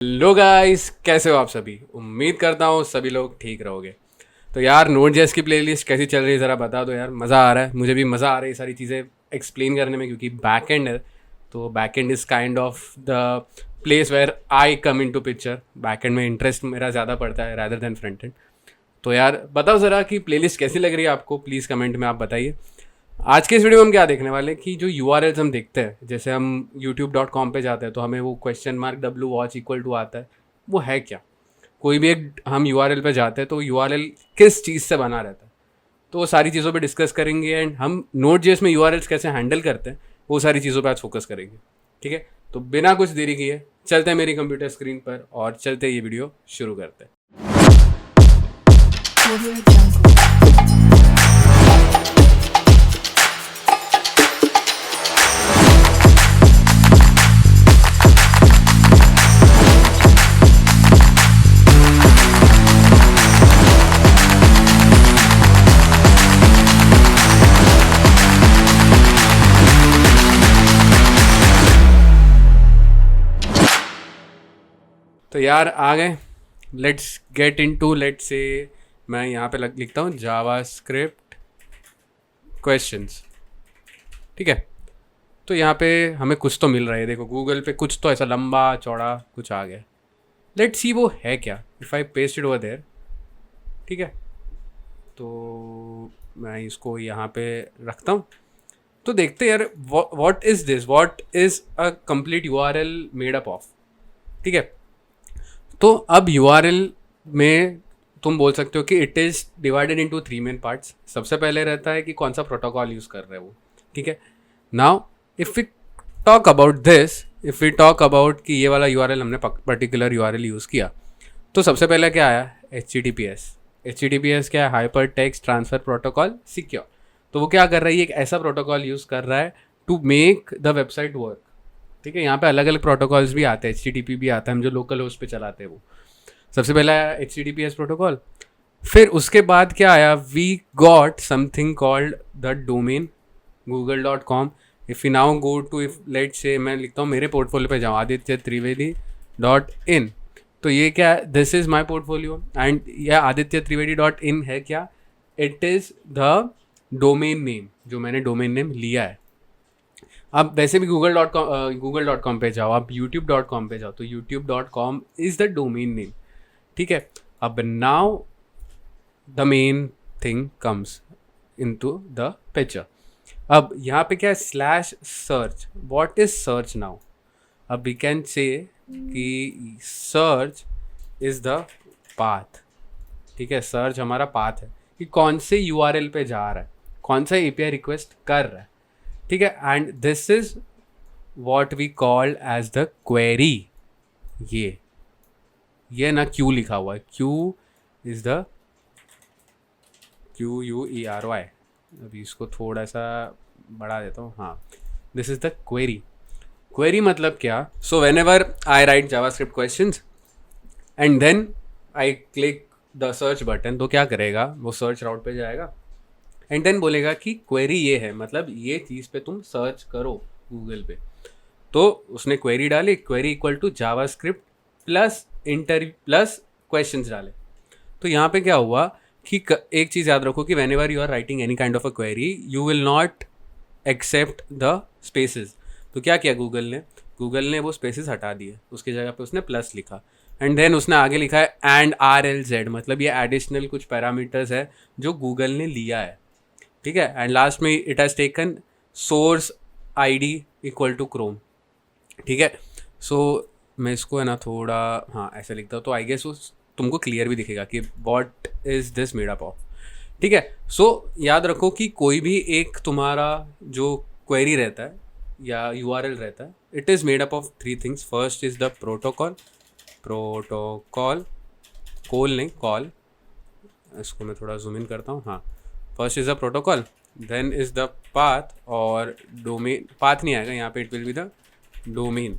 Hello guys, कैसे हो आप सभी। उम्मीद करता हूँ सभी लोग ठीक रहोगे। तो यार नोट जेएस की प्लेलिस्ट कैसी चल रही है ज़रा बता दो यार। मज़ा आ रहा है, मुझे भी मज़ा आ रहा है ये सारी चीज़ें एक्सप्लेन करने में, क्योंकि बैक एंड है। तो back end is kind of the place where I come into picture. Back end में इंटरेस्ट मेरा ज़्यादा पड़ता है रैदर देन फ्रंट एंड। तो यार बताओ ज़रा कि प्लेलिस्ट कैसी लग रही है आपको, प्लीज़ कमेंट में आप बताइए। आज के इस वीडियो में हम क्या देखने वाले हैं कि जो यू हम देखते हैं, जैसे हम youtube.com पे जाते हैं तो हमें वो question mark W watch equal to आता है, वो है क्या। कोई भी एक हम यू पे जाते हैं तो यू किस चीज़ से बना रहता है, तो वो सारी चीज़ों पे डिस्कस करेंगे। एंड हम नोट जेएस में यू कैसे हैंडल करते हैं वो सारी चीज़ों पे आज फोकस करेंगे। ठीक है, तो बिना कुछ देरी किए चलते हैं मेरी कंप्यूटर स्क्रीन पर और चलते ये वीडियो शुरू करते हैं। तो यार आ गए, let's get into let's say. मैं यहाँ पे लिखता हूँ जावा स्क्रिप्ट क्वेश्चंस। ठीक है, तो यहाँ पे हमें कुछ तो मिल रहा है। देखो गूगल पे कुछ तो ऐसा लंबा चौड़ा कुछ आ गया। लेट्स सी वो है क्या। If I paste it over there, ठीक है, तो मैं इसको यहाँ पे रखता हूँ। तो देखते हैं यार what is this, what is a complete URL made up of. ठीक है, तो अब यू में तुम बोल सकते हो कि it is divided into 3 main parts. सबसे पहले रहता है कि कौन सा प्रोटोकॉल यूज़ कर रहे हैं वो। ठीक है, now if we talk about this, if we talk about कि ये वाला यू हमने पर्टिकुलर यू यूज़ किया, तो सबसे पहले क्या आया, एच क्या है, hyper text transfer protocol secure. तो वो क्या कर रहा है, एक ऐसा प्रोटोकॉल यूज़ कर रहा है to make the website work. ठीक है, यहाँ पे अलग अलग प्रोटोकॉल्स भी आते हैं, एच भी आता है, हम जो लोकल होस्ट पे चलाते हैं वो। सबसे पहला आया एच प्रोटोकॉल। फिर उसके बाद क्या आया, we got something called the domain google.com। If you now go to, if let say मैं लिखता हूँ मेरे पोर्टफोलियो पे जाऊँ, आदित्य त्रिवेदी .in। तो ये क्या है, this is my portfolio and यह आदित्य त्रिवेदी .in है क्या, it is the domain name जो मैंने डोमेन नेम लिया है। अब वैसे भी google.com पे जाओ, आप youtube.com पे जाओ, तो youtube.com is the domain name. ठीक है, अब now the main thing comes into the picture. अब यहाँ पे क्या है, slash search. What is search now. अब वी कैन से कि सर्च इज द पाथ। ठीक है, सर्च हमारा पाथ है कि कौन से यूआरएल पे जा रहा है, कौन सा एपीआई रिक्वेस्ट कर रहा है। ठीक है, and this is what we called as the query. ये ना क्यू लिखा हुआ है, क्यू इज द QUERY। अभी इसको थोड़ा सा बढ़ा देता हूँ। हाँ, this is the query. Query मतलब क्या, so whenever I write JavaScript questions and then I click the search button, तो क्या करेगा, वो सर्च राउट पे जाएगा एंड देन बोलेगा कि क्वेरी ये है, मतलब ये चीज़ पे तुम सर्च करो गूगल पे। तो उसने क्वेरी डाली, query equal to JavaScript plus interview plus questions डाले। तो यहाँ पे क्या हुआ कि एक चीज़ याद रखो कि whenever you are writing any kind of a query, you will not accept the spaces. तो क्या किया गूगल ने वो स्पेसेस हटा दिए, उसकी जगह पे उसने प्लस लिखा एंड देन उसने आगे लिखा है एंड RLZ, मतलब ये एडिशनल कुछ पैरामीटर्स है जो गूगल ने लिया है। ठीक है, एंड लास्ट में it has taken source ID equal to Chrome. ठीक है, सो मैं इसको है ना थोड़ा हाँ ऐसे लिखता हूँ, तो आई गेस उस तुमको क्लियर भी दिखेगा कि what is this made up of. ठीक है, सो याद रखो कि कोई भी एक तुम्हारा जो क्वेरी रहता है या URL रहता है, it is made up of 3 things. First is the protocol call नहीं कॉल, इसको मैं थोड़ा जूम इन करता हूँ। हाँ, first is the protocol, then is the path और डोमेन। पाथ नहीं आएगा यहाँ पे, it will be the domain.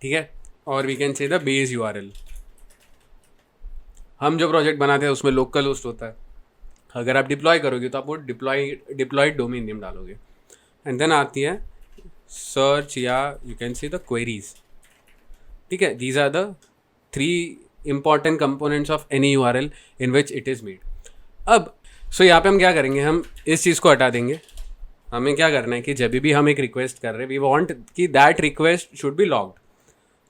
ठीक है, और we can say the base URL। हम जो प्रोजेक्ट बनाते हैं उसमें लोकल होस्ट होता है, अगर आप डिप्लॉय करोगे तो आप वो डिप्लॉयड डोमेन नेम डालोगे एंड देन आती है सर्च या you can see the queries. ठीक है, these are the 3 important components of any URL in which it is made. अब सो यहाँ पे हम क्या करेंगे, हम इस चीज़ को हटा देंगे. हमें क्या करना है कि जब भी हम एक रिक्वेस्ट कर रहे हैं, वी वांट कि that request should be logged.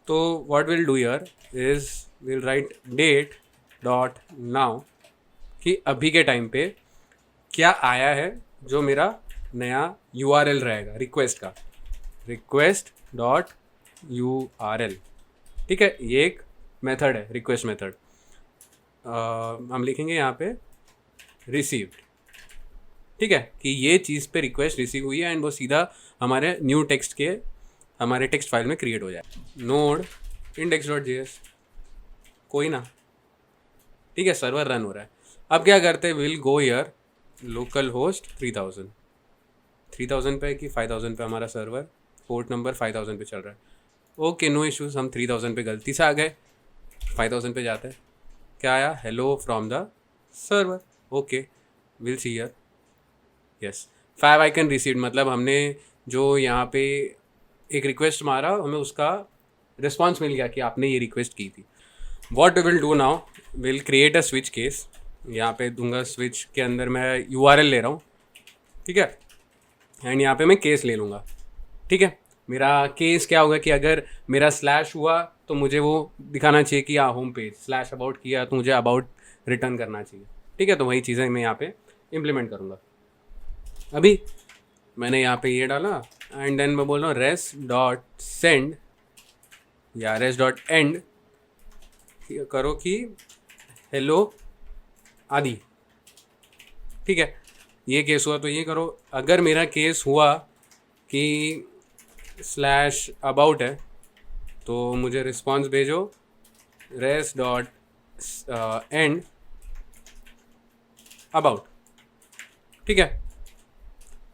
तो what will do here is will write date dot now कि अभी के टाइम पे क्या आया है जो मेरा नया यूआरएल रहेगा रिक्वेस्ट का, रिक्वेस्ट डॉट यूआरएल. ठीक है, ये एक मेथड है, रिक्वेस्ट मेथड. हम लिखेंगे यहाँ पे रिसीव्ड. ठीक है, कि ये चीज़ पे रिक्वेस्ट रिसीव हुई है एंड वो सीधा हमारे न्यू टेक्स्ट के हमारे टेक्स्ट फाइल में क्रिएट हो जाए. नोड index.js कोई ना. ठीक है, सर्वर रन हो रहा है. अब क्या करते हैं, will go here local host 3000 पे कि 5000 पे हमारा सर्वर, पोर्ट नंबर 5000 पे चल रहा है. Okay, no issues. हम 3000 पे गलती से आ गए, 5000 पे जाते हैं. क्या आया, hello from the server. Okay, will see here. Yes, 5 icon received, मतलब हमने जो यहाँ पे एक रिक्वेस्ट मारा, हमें उसका रिस्पॉन्स मिल गया कि आपने ये रिक्वेस्ट की थी. What we will do now, will create a switch case. यहाँ पे दूंगा स्विच के अंदर मैं यूआरएल ले रहा हूँ. ठीक है, एंड यहाँ पे मैं केस ले लूँगा. ठीक है, मेरा केस क्या होगा कि अगर मेरा स्लैश हुआ तो मुझे वो दिखाना चाहिए कि होम पेज. स्लैश अबाउट किया तो मुझे अबाउट रिटर्न करना चाहिए. ठीक है, तो वही चीज़ें मैं यहाँ पे इम्प्लीमेंट करूँगा. अभी मैंने यहाँ पे ये डाला एंड देन मैं बोल रहा हूँ रेस डॉट सेंड या रेस डॉट एंड करो कि हेलो आदि. ठीक है, ये केस हुआ तो ये करो. अगर मेरा केस हुआ कि स्लैश अबाउट है तो मुझे रिस्पॉन्स भेजो रेस डॉट एंड अबाउट. ठीक है,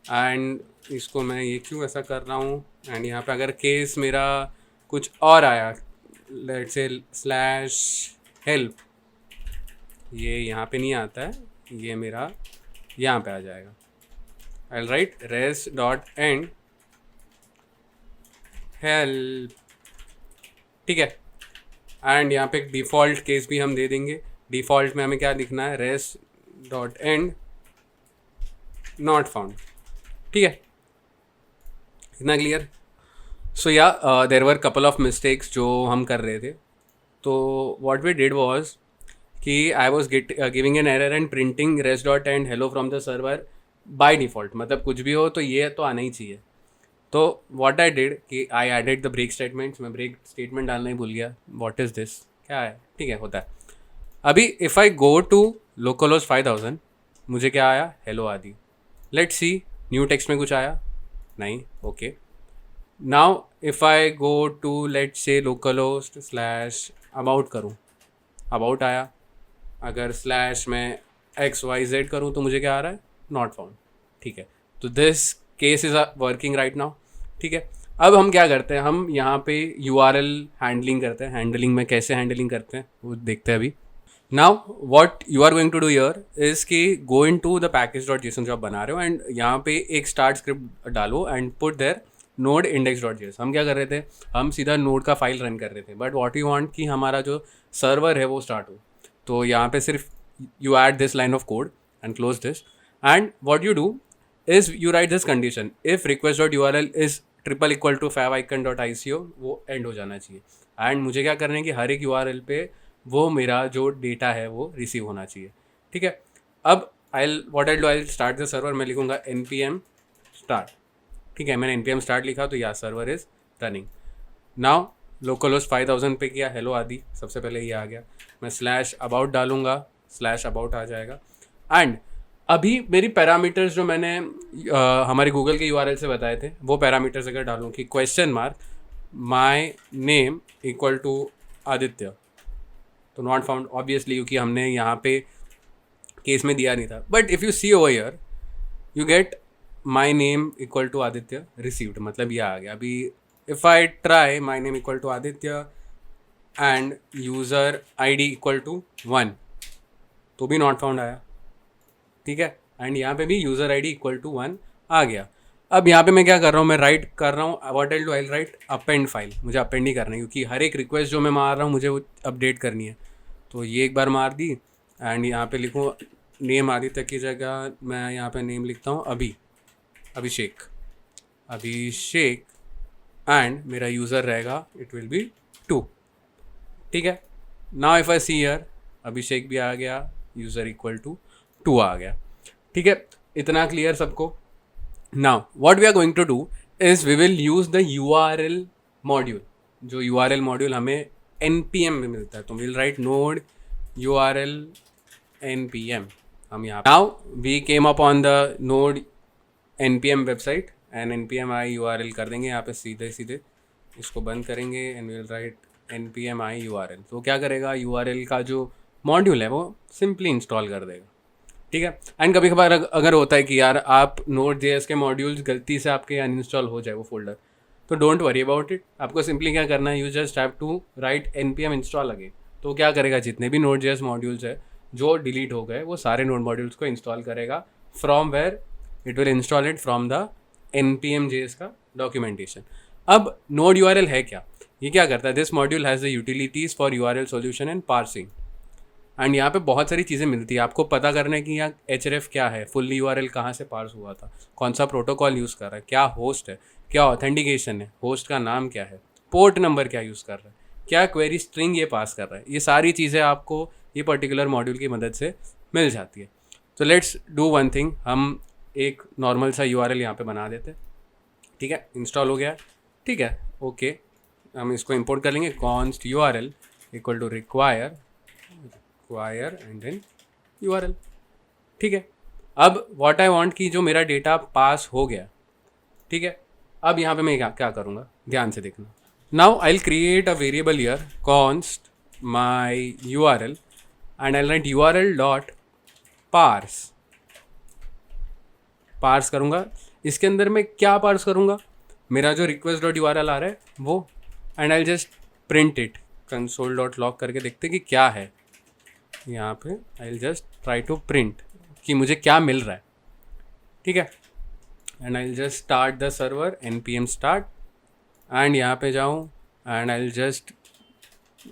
एंड इसको मैं ये क्यों ऐसा कर रहा हूँ, एंड यहाँ पे अगर केस मेरा कुछ और आया, लेट्स से स्लैश हेल्प, ये यहाँ पे नहीं आता है, ये मेरा यहाँ पे आ जाएगा. I will write res dot end help. ठीक है, एंड यहाँ पे एक डिफ़ॉल्ट केस भी हम दे देंगे. डिफ़ॉल्ट में हमें क्या लिखना है, res dot end not found. ठीक है, इतना clear. So yeah there were couple of mistakes जो हम कर रहे थे. तो व्हाट वी डिड वाज कि I was giving an error and printing res dot end hello from the server by default. मतलब कुछ भी हो तो ये तो आना ही चाहिए. तो व्हाट आई डिड कि I added the break statements. मैं ब्रेक स्टेटमेंट डालना ही भूल गया. व्हाट इज़ दिस, क्या है. ठीक है, होता है. अभी if I go to localhost 5000 मुझे क्या आया, हेलो आदि. लेट्स सी न्यू टेक्स्ट में कुछ आया नहीं. Okay, now if I go to let's say localhost slash about करूँ, अबाउट आया. अगर स्लैश में XYZ करूँ तो मुझे क्या आ रहा है, नॉट फाउंड. ठीक है, तो this case is working right now. ठीक है, अब हम क्या करते हैं, हम यहाँ पे URL हैंडलिंग करते हैं. हैंडलिंग में कैसे हैंडलिंग करते हैं वो देखते हैं अभी. Now what you are going to do here is कि go into the package.json जो आप बना रहे हो एंड यहाँ पे एक स्टार्ट स्क्रिप्ट डालो and put there node index.js. हम क्या कर रहे थे, हम सीधा नोड का फाइल रन कर रहे थे, बट व्हाट यू वांट कि हमारा जो सर्वर है वो स्टार्ट हो. तो यहाँ पे सिर्फ you add this line of code and close this and what you do is you write this condition if request.url is triple equal to favicon.ico, वो एंड हो जाना चाहिए. एंड मुझे क्या करना है कि हर एक URL पे वो मेरा जो डेटा है वो रिसीव होना चाहिए. ठीक है, अब आई स्टार्ट द सर्वर. मैं लिखूँगा npm स्टार्ट. ठीक है, मैंने npm स्टार्ट लिखा तो या server is running. Now localhost 5000 पे किया हेलो आदि, सबसे पहले ये आ गया. मैं स्लैश अबाउट डालूँगा, स्लैश अबाउट आ जाएगा. एंड अभी मेरी पैरामीटर्स जो मैंने हमारे गूगल के URL से बताए थे वो पैरामीटर्स अगर डालूँ कि question mark my name equal to Aditya, तो नॉट फाउंड ऑब्वियसली, क्योंकि हमने यहाँ पे केस में दिया नहीं था. But if you see over here you get my name equal to Aditya received, मतलब ये आ गया. अभी if I try my name equal to Aditya and user ID equal to 1 तो भी नॉट फाउंड आया. ठीक है, एंड यहाँ पे भी यूज़र ID इक्वल टू 1 आ गया. अब यहाँ पे मैं क्या कर रहा हूँ, मैं राइट कर रहा हूँ, what I do, I right append file, मुझे अपेंड ही करना है क्योंकि हर एक रिक्वेस्ट जो मैं मार रहा हूँ मुझे वो अपडेट करनी है। तो ये एक बार मार दी एंड यहाँ पे लिखूँ नेम आदित्य की जगह मैं यहाँ पे नेम लिखता हूँ अभिषेक एंड मेरा यूज़र रहेगा इट विल बी 2। ठीक है, now if I see here Abhishek भी आ गया, यूज़र इक्वल टू 2 आ गया। ठीक है, इतना क्लियर सबको। Now what we are going to do is we will use the URL module. जो URL मॉड्यूल हमें npm में मिलता है, तो will write node URL npm। हम यहाँ now we came up on the node npm website and npm i URL कर देंगे यहाँ पे सीधे सीधे, इसको बंद करेंगे and will write npm i URL। तो क्या करेगा, URL का जो मॉड्यूल है वो सिंपली इंस्टॉल कर देगा। ठीक है, एंड कभी कभार अगर होता है कि यार आप Node.js के मॉड्यूल्स गलती से आपके अनइंस्टॉल हो जाए वो फोल्डर, तो डोंट वरी अबाउट इट। आपको सिंपली क्या करना है, you just have to write npm install again. तो क्या करेगा, जितने भी Node.js मॉड्यूल्स है जो डिलीट हो गए वो सारे नोड मॉड्यूल्स को इंस्टॉल करेगा from where it will install it from the npm.js का डॉक्यूमेंटेशन। अब नोड URL है क्या, ये क्या करता है, this module has the utilities for URL solution and parsing. And यहाँ पे बहुत सारी चीज़ें मिलती है आपको पता करना है कि यहाँ href क्या है, फुल्ली URL कहाँ से पार्स हुआ था, कौन सा प्रोटोकॉल यूज़ कर रहा है, क्या होस्ट है, क्या ऑथेंटिकेशन है, होस्ट का नाम क्या है, पोर्ट नंबर क्या यूज़ कर रहा है, क्या क्वेरी स्ट्रिंग ये पास कर रहा है। ये सारी चीज़ें आपको ये पर्टिकुलर मॉड्यूल की मदद से मिल जाती है। तो लेट्स डू वन थिंग, हम एक नॉर्मल सा URL यहाँ पे बना देते हैं। ठीक है, इंस्टॉल हो गया। ठीक है, ओके, हम इसको इंपोर्ट कर लेंगे, const URL equal to require and then URL। ठीक है, अब व्हाट आई वांट कि जो मेरा डेटा पास हो गया। ठीक है, अब यहाँ पे मैं क्या करूँगा, ध्यान से देखना। Now I will create a variable here const my URL and I write URL dot parse करूँगा। इसके अंदर मैं क्या पार्स करूँगा, मेरा जो रिक्वेस्ट डॉट URL आ रहा है वो, and I just print it console dot log करके देखते कि क्या है यहाँ पे। I just try to print कि मुझे क्या मिल रहा है। ठीक है, and I just start the server npm start and यहाँ पे जाऊँ and I just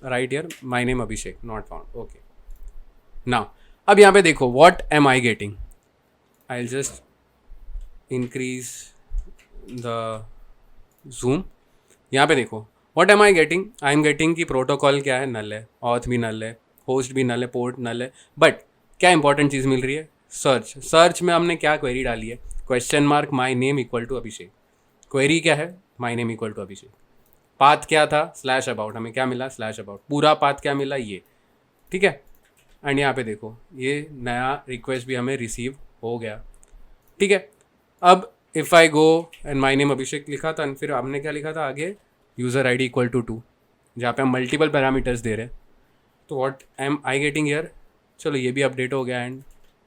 write here my name Abhishek not found. Okay, now अब यहाँ पे देखो what am I getting, I just increase the zoom. यहाँ पे देखो what am I getting, I am getting कि प्रोटोकॉल क्या है, नल है, ऑथ भी नल है, होस्ट भी नल है, पोर्ट नल है। बट क्या इंपॉर्टेंट चीज़ मिल रही है, सर्च में हमने क्या क्वेरी डाली है, question mark my name equal to Abhishek. Query क्या है, my name equal to Abhishek. Path क्या था, स्लैश अबाउट, हमें क्या मिला, स्लैश अबाउट। पूरा पाथ क्या मिला, ये। ठीक है, एंड यहाँ पे देखो ये नया रिक्वेस्ट भी हमें रिसीव हो गया। ठीक है, अब if I go and my name Abhishek लिखा था, फिर हमने क्या लिखा था आगे, यूज़र ID इक्वल टू 2, जहाँ पे हम मल्टीपल पैरामीटर्स दे रहे हैं। तो what am I getting here, चलो ये भी अपडेट हो गया एंड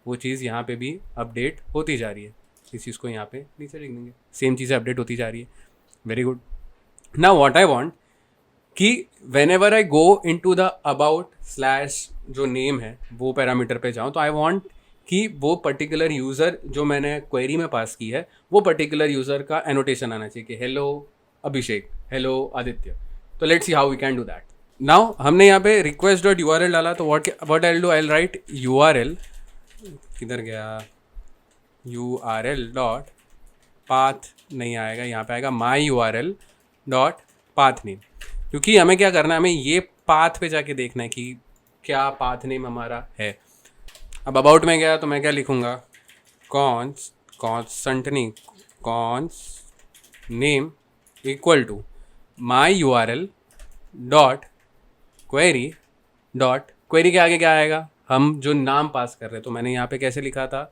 वो चीज़ यहाँ पे भी अपडेट होती जा रही है। इस चीज़ को यहाँ पे नीचे लिख देंगे, सेम चीज़ें अपडेट होती जा रही है। Very good. Now what I want कि whenever I go into the about slash जो नेम है वो पैरामीटर पे जाऊँ, तो आई वांट कि वो पर्टिकुलर यूज़र जो मैंने क्वेरी में पास की है वो पर्टिकुलर यूज़र का एनोटेशन आना चाहिए कि हेलो अभिषेक, हेलो आदित्य। तो let's see how we can do that. Now हमने यहाँ पे रिक्वेस्ट डॉट URL डाला, तो what I will do, I will write URL, किधर गया, URL डॉट पाथ नहीं आएगा, यहाँ पे आएगा माई URL डॉट पाथ नेम। क्योंकि हमें क्या करना है, हमें ये पाथ पे जाके देखना है कि क्या पाथ नेम हमारा है। अब अबाउट में गया तो मैं क्या लिखूँगा, constant name equal to my URL dot query के आगे क्या आएगा, हम जो नाम पास कर रहे हैं। तो मैंने यहाँ पे कैसे लिखा था,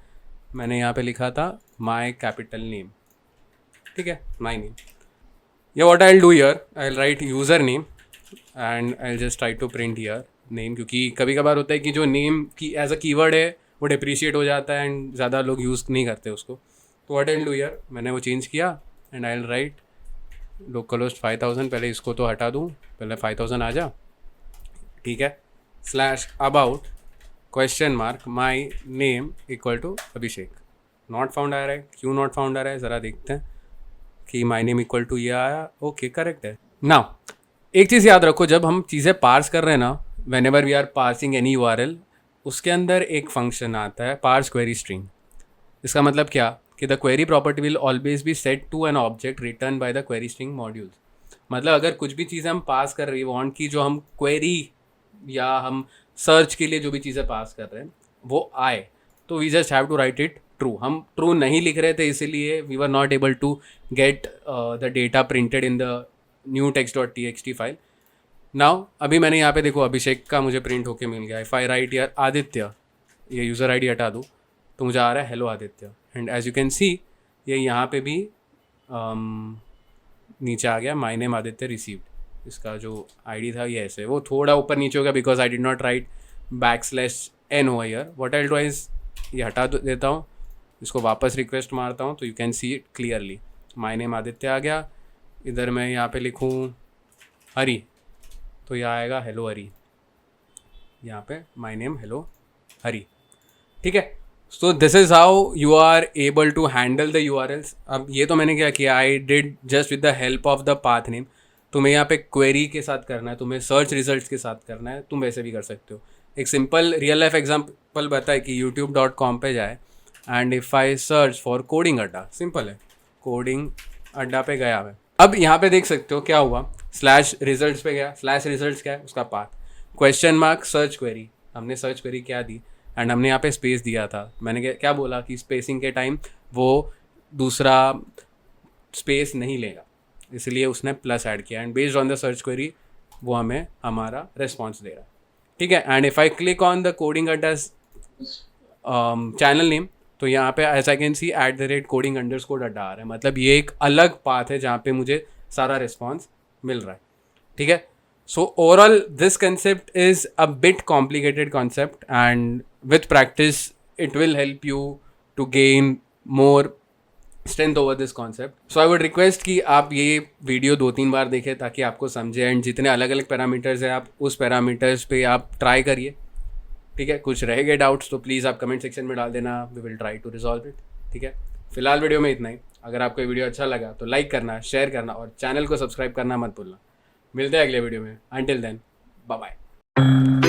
मैंने यहाँ पे लिखा था माई कैपिटल नेम। ठीक है, माई नेम। या what I will do here, I will write user name and I will just try to print here name, क्योंकि कभी कभार होता है कि जो नेम की एज अ कीवर्ड है वो डिप्रिशिएट हो जाता है एंड ज़्यादा लोग यूज़ नहीं करते उसको। तो what I will do here, मैंने वो चेंज किया and I will right local host 5000, पहले इसको तो हटा दूँ, पहले 5000 आ जा। ठीक है, slash about question mark my name equal to Abhishek not found आ रहा है, क्यों नॉट फाउंड आ रहा है ज़रा देखते हैं कि माय नेम इक्वल टू ये आया, ओके करेक्ट है। नाउ एक चीज़ याद रखो, जब हम चीज़ें पार्स कर रहे हैं ना, whenever we are parsing any URL, उसके अंदर एक फंक्शन आता है पार्स क्वेरी स्ट्रिंग। इसका मतलब क्या कि the query property will always be set to an object return by the query string modules. मतलब अगर कुछ भी चीज़ें हम पास कर रही है वांट की, जो हम क्वेरी या हम सर्च के लिए जो भी चीज़ें पास कर रहे हैं वो आए, तो we just have to write it true. हम ट्रू नहीं लिख रहे थे, इसीलिए we were not able to get the data printed in the new text.txt file. Now अभी मैंने यहाँ पे देखो अभिषेक का मुझे प्रिंट होके मिल गया। इफ़ आई राइट यार आदित्य, ये यूज़र आईडी हटा दूँ तो मुझे आ रहा है hello Aditya. And as you can see ये यहाँ पे भी नीचे आ गया माय नेम आदित्य रिसीव्ड। इसका जो आईडी था ये ऐसे, वो थोड़ा ऊपर नीचे हो गया because I did not right /n over here. What I do is ये हटा देता हूँ, इसको वापस रिक्वेस्ट मारता हूँ तो you can see it clearly, my name Aditya आ गया। इधर मैं यहाँ पे लिखूँ हरी तो यह आएगा हेलो हरी, यहाँ पे माय नेम हेलो हरी। ठीक है, so this is how you are able to handle the URLs। अब ये तो मैंने क्या किया, I did just with the help of the path name. तुम्हें यहाँ पे क्वेरी के साथ करना है, तुम्हें सर्च रिजल्ट्स के साथ करना है, तुम वैसे भी कर सकते हो। एक सिंपल रियल लाइफ एग्जांपल बताए कि youtube.com पे जाए and if I search for coding अड्डा, सिंपल है, कोडिंग अड्डा पे गया मैं। अब यहाँ पे देख सकते हो क्या हुआ, /results पे गया, /results क्या है उसका पाथ, ? सर्च क्वेरी, हमने सर्च क्वेरी क्या दी एंड हमने यहाँ पे स्पेस दिया था। मैंने क्या बोला कि स्पेसिंग के टाइम वो दूसरा स्पेस नहीं लेगा, इसलिए उसने प्लस ऐड किया and based on the search query वो हमें हमारा रिस्पॉन्स दे रहा है। ठीक है, and if I click on the coding अड्डा चैनल नेम तो यहाँ पे एज आई कैन सी @coding_अड्डा आ रहा है। मतलब ये एक अलग पाथ है जहाँ पे मुझे सारा रिस्पॉन्स मिल रहा है। ठीक है, so overall this concept is a bit complicated concept and with practice it will help you to gain more strength over this concept. So I would request कि आप ये वीडियो 2-3 बार देखें ताकि आपको समझे एंड जितने अलग अलग पैरामीटर्स हैं आप उस पैरामीटर्स पे आप ट्राई करिए। ठीक है, कुछ रह गए डाउट्स तो प्लीज़ आप कमेंट सेक्शन में डाल देना, we will try to resolve it. ठीक है, फिलहाल वीडियो में इतना ही। अगर आपको ये वीडियो अच्छा लगा तो लाइक करना, शेयर करना और चैनल को सब्सक्राइब करना मत भूलना। मिलते हैं अगले वीडियो में, अंटिल देन बाय बाय।